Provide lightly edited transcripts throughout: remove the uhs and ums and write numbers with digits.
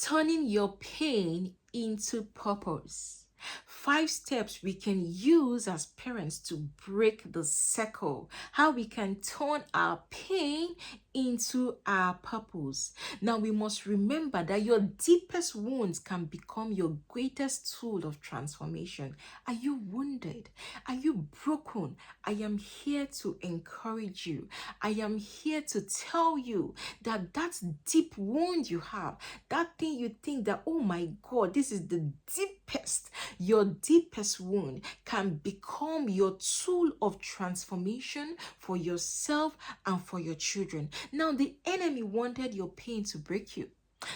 Turning your pain into purpose. 5 steps we can use as parents to break the circle. How we can turn our pain into our purpose. Now we must remember that your deepest wounds can become your greatest tool of transformation. Are you wounded? Are you broken? I am here to encourage you. I am here to tell you that that deep wound you have, that thing you think that, oh my God, this is the deepest, your deepest wound can become your tool of transformation for yourself and for your children. Now, the enemy wanted your pain to break you.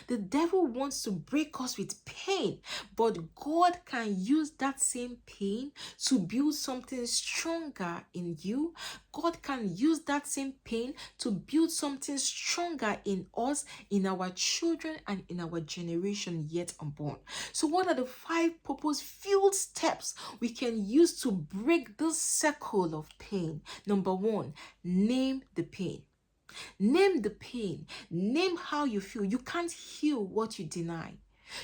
The devil wants to break us with pain, but God can use that same pain to build something stronger in you. God can use that same pain to build something stronger in us, in our children, and in our generation yet unborn. So, what are the 5 purpose-filled steps we can use to break this circle of pain? Number 1, name the pain. Name the pain. Name how you feel. You can't heal what you deny.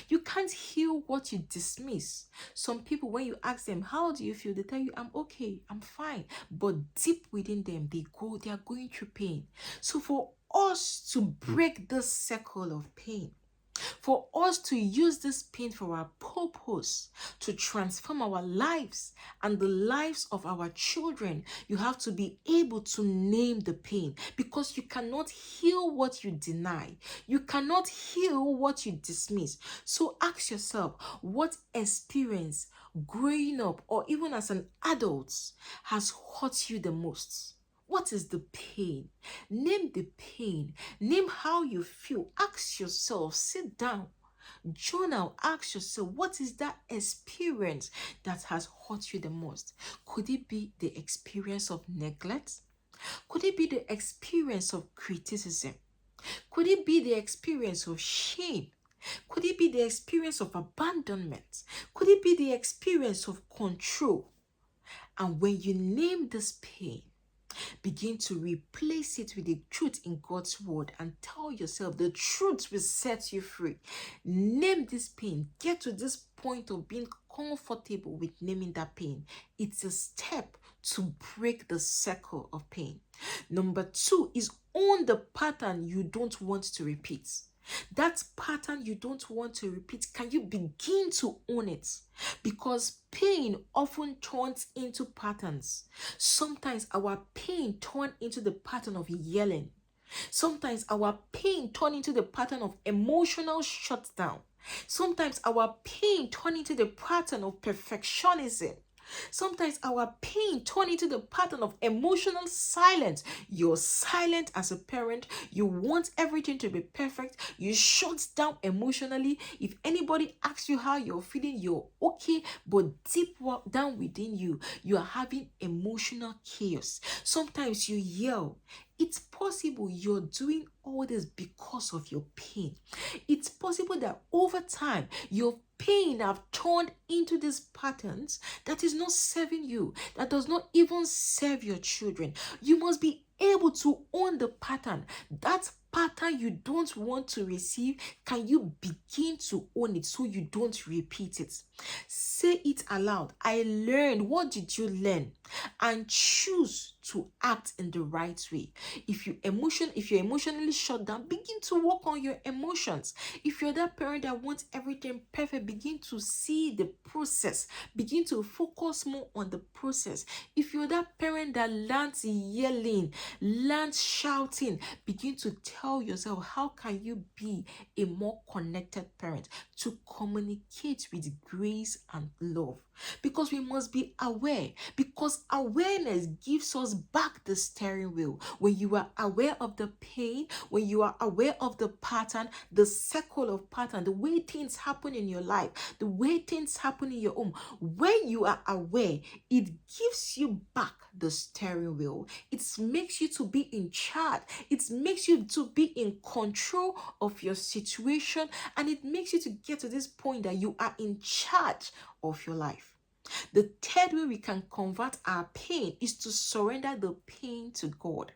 You can't heal what you dismiss. Some people, when you ask them, how do you feel? They tell you, I'm okay, I'm fine. But deep within them, they are going through pain. So for us to break this circle of pain, for us to use this pain for our purpose, to transform our lives and the lives of our children, you have to be able to name the pain, because you cannot heal what you deny. You cannot heal what you dismiss. So ask yourself, what experience growing up or even as an adult has hurt you the most? What is the pain? Name the pain. Name how you feel. Ask yourself, sit down, journal, ask yourself, what is that experience that has hurt you the most? Could it be the experience of neglect? Could it be the experience of criticism? Could it be the experience of shame? Could it be the experience of abandonment? Could it be the experience of control? And when you name this pain, begin to replace it with the truth in God's word and tell yourself the truth will set you free. Name this pain. Get to this point of being comfortable with naming that pain. It's a step to break the circle of pain. Number 2 is own the pattern you don't want to repeat. That pattern you don't want to repeat, can you begin to own it? Because pain often turns into patterns. Sometimes our pain turns into the pattern of yelling. Sometimes our pain turns into the pattern of emotional shutdown. Sometimes our pain turns into the pattern of perfectionism. Sometimes our pain turns into the pattern of emotional silence. You're silent as a parent. You want everything to be perfect. You shut down emotionally. If anybody asks you how you're feeling, you're okay. But deep down within you, you are having emotional chaos. Sometimes you yell. It's possible you're doing all this because of your pain. It's possible that over time, your pain have turned into these patterns that is not serving you, that does not even serve your children. You must be able to own the pattern. That pattern you don't want to receive, can you begin to own it so you don't repeat it? Say it aloud. I learned. What did you learn? And choose to act in the right way. If you're emotionally shut down, begin to work on your emotions. If you're that parent that wants everything perfect, begin to see the process. Begin to focus more on the process. If you're that parent that learns yelling, learns shouting, begin to tell yourself, how can you be a more connected parent to communicate with grace and love? Because we must be aware, because awareness gives us back the steering wheel. When you are aware of the pain, when you are aware of the pattern, the circle of pattern, the way things happen in your life, the way things happen in your home, when you are aware, it gives you back the steering wheel. It makes you to be in charge. It makes you to be in control of your situation, and it makes you to get to this point that you are in charge of your life. The third way we can convert our pain is to surrender the pain to God.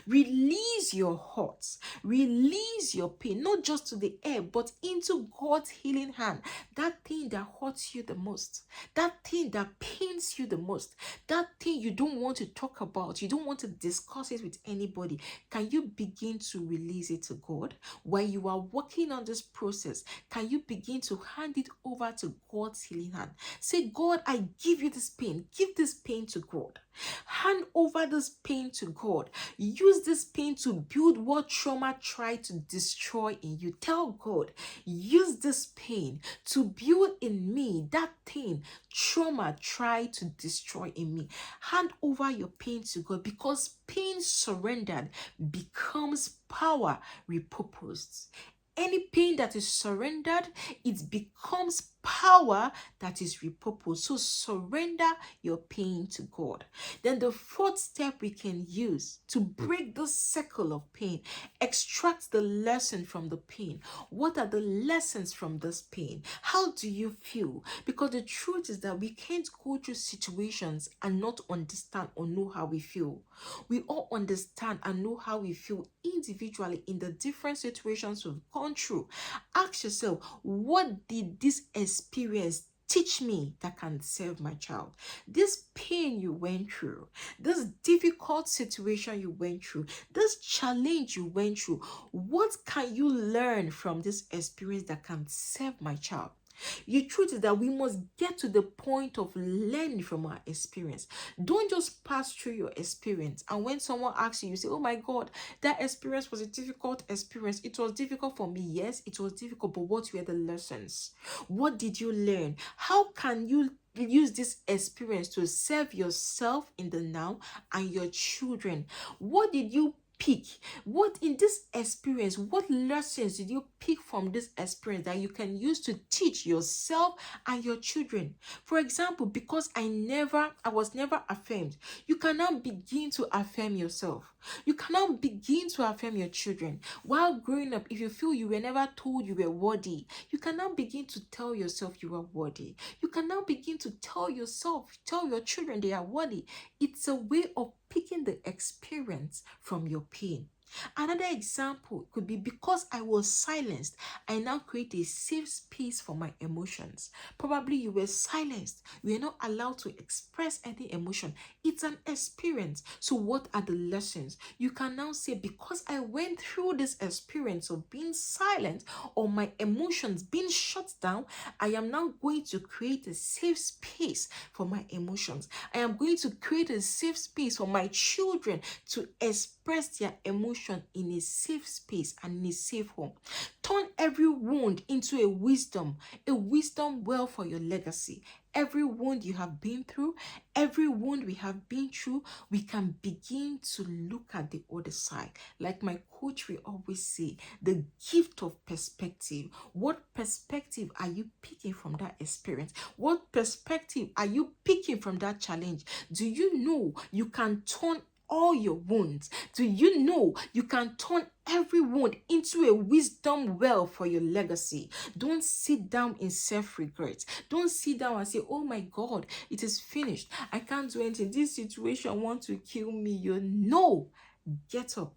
Release your hurts, release your pain, not just to the air, but into God's healing hand. That thing that hurts you the most, that thing that pains you the most, that thing you don't want to talk about, you don't want to discuss it with anybody. Can you begin to release it to God? While you are working on this process, can you begin to hand it over to God's healing hand? Say, God, I give you this pain. Give this pain to God. Hand over this pain to God. Use this pain to build what trauma tried to destroy in you. Tell God, use this pain to build in me that thing trauma tried to destroy in me. Hand over your pain to God, because pain surrendered becomes power repurposed. Any pain that is surrendered, it becomes power that is repurposed. So surrender your pain to God. Then the fourth step we can use to break the cycle of pain, extract the lesson from the pain. What are the lessons from this pain? How do you feel? Because the truth is that we can't go through situations and not understand or know how we feel. We all understand and know how we feel individually in the different situations we've gone through. Ask yourself, what did this experience teach me that can serve my child? This pain you went through, this difficult situation you went through, this challenge you went through, what can you learn from this experience that can serve my child? The truth is that we must get to the point of learning from our experience. Don't just pass through your experience, and when someone asks you, you say, oh my God, that experience was a difficult experience. It was difficult for me. Yes, it was difficult, but what were the lessons? What did you learn? How can you use this experience to serve yourself in the now and your children? What did you pick? What in this experience, what lessons did you pick from this experience that you can use to teach yourself and your children? For example, because I was never affirmed, you can now begin to affirm yourself. You can now begin to affirm your children. While growing up, if you feel you were never told you were worthy, you can now begin to tell yourself you are worthy. You can now begin to tell your children they are worthy. It's a way of picking the experience from your pain. Another example could be, because I was silenced, I now create a safe space for my emotions. Probably you were silenced. You were not allowed to express any emotion. It's an experience. So what are the lessons? You can now say, because I went through this experience of being silent or my emotions being shut down, I am now going to create a safe space for my emotions. I am going to create a safe space for my children to express their emotion in a safe space and in a safe home. Turn every wound into a wisdom well for your legacy. Every wound you have been through, every wound we have been through, we can begin to look at the other side. Like my coach will always say, the gift of perspective. What perspective are you picking from that experience? What perspective are you picking from that challenge? Do you know you can turn all your wounds? Do you know you can turn every wound into a wisdom well for your legacy? Don't sit down in self-regret. Don't sit down and say, oh my God, it is finished. I can't do anything. This situation wants to kill me. You know, get up.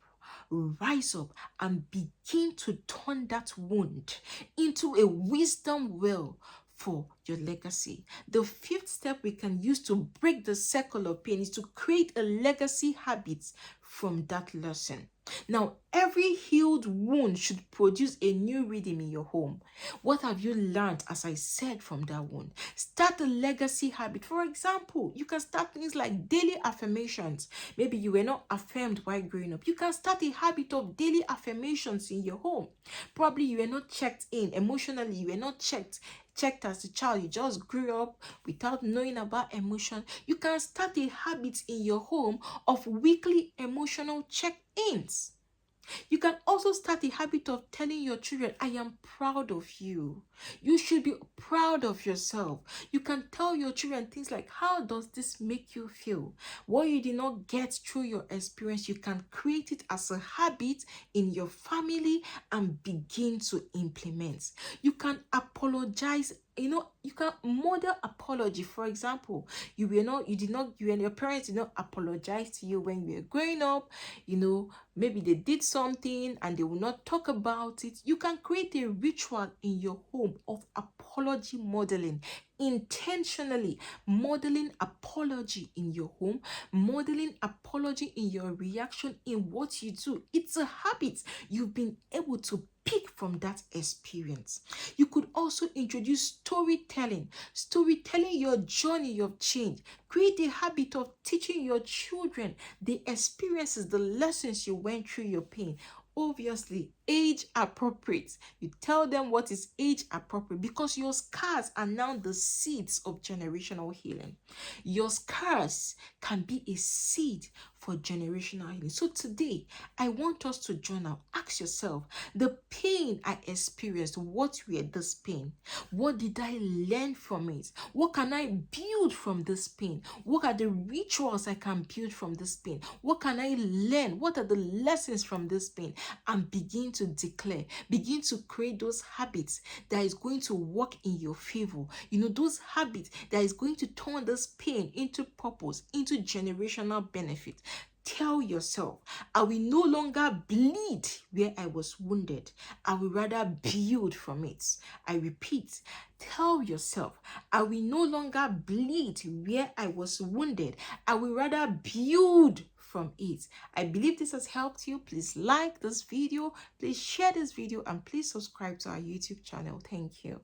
Rise up and begin to turn that wound into a wisdom well for your legacy. The fifth step we can use to break the cycle of pain is to create a legacy habit from that lesson. Now, every healed wound should produce a new rhythm in your home. What have you learned, as I said, from that wound? Start a legacy habit. For example, you can start things like daily affirmations. Maybe you were not affirmed while growing up. You can start a habit of daily affirmations in your home. Probably you were not checked in emotionally. You were not checked as a child. You just grew up without knowing about emotion. You can start a habit in your home of weekly emotional check-ins. You can also start a habit of telling your children, I am proud of you. You should be proud of yourself. You can tell your children things like, how does this make you feel? What you did not get through your experience, you can create it as a habit in your family and begin to implement. You can apologize you can model apology. For example, your parents did not apologize to you when you were growing up. Maybe they did something and they will not talk about it. You can create a ritual in your home of apology modeling, intentionally modeling apology in your home, modeling apology in your reaction in what you do. It's a habit you've been able to pick from that experience. You could also introduce storytelling your journey of change. Create a habit of teaching your children the experiences, the lessons you went through your pain. Obviously, age appropriate. You tell them what is age appropriate, because your scars are now the seeds of generational healing. Your scars can be a seed for generational healing. So today, I want us to journal. Ask yourself, the pain I experienced, what were this pain? What did I learn from it? What can I build from this pain? What are the rituals I can build from this pain? What can I learn? What are the lessons from this pain? And begin to declare, begin to create those habits that is going to work in your favor. Those habits that is going to turn this pain into purpose, into generational benefit. Tell yourself, I will no longer bleed where I was wounded. I will rather build from it. I repeat, tell yourself, I will no longer bleed where I was wounded. I will rather build from it. I believe this has helped you. Please like this video, please share this video, and please subscribe to our YouTube channel. Thank you.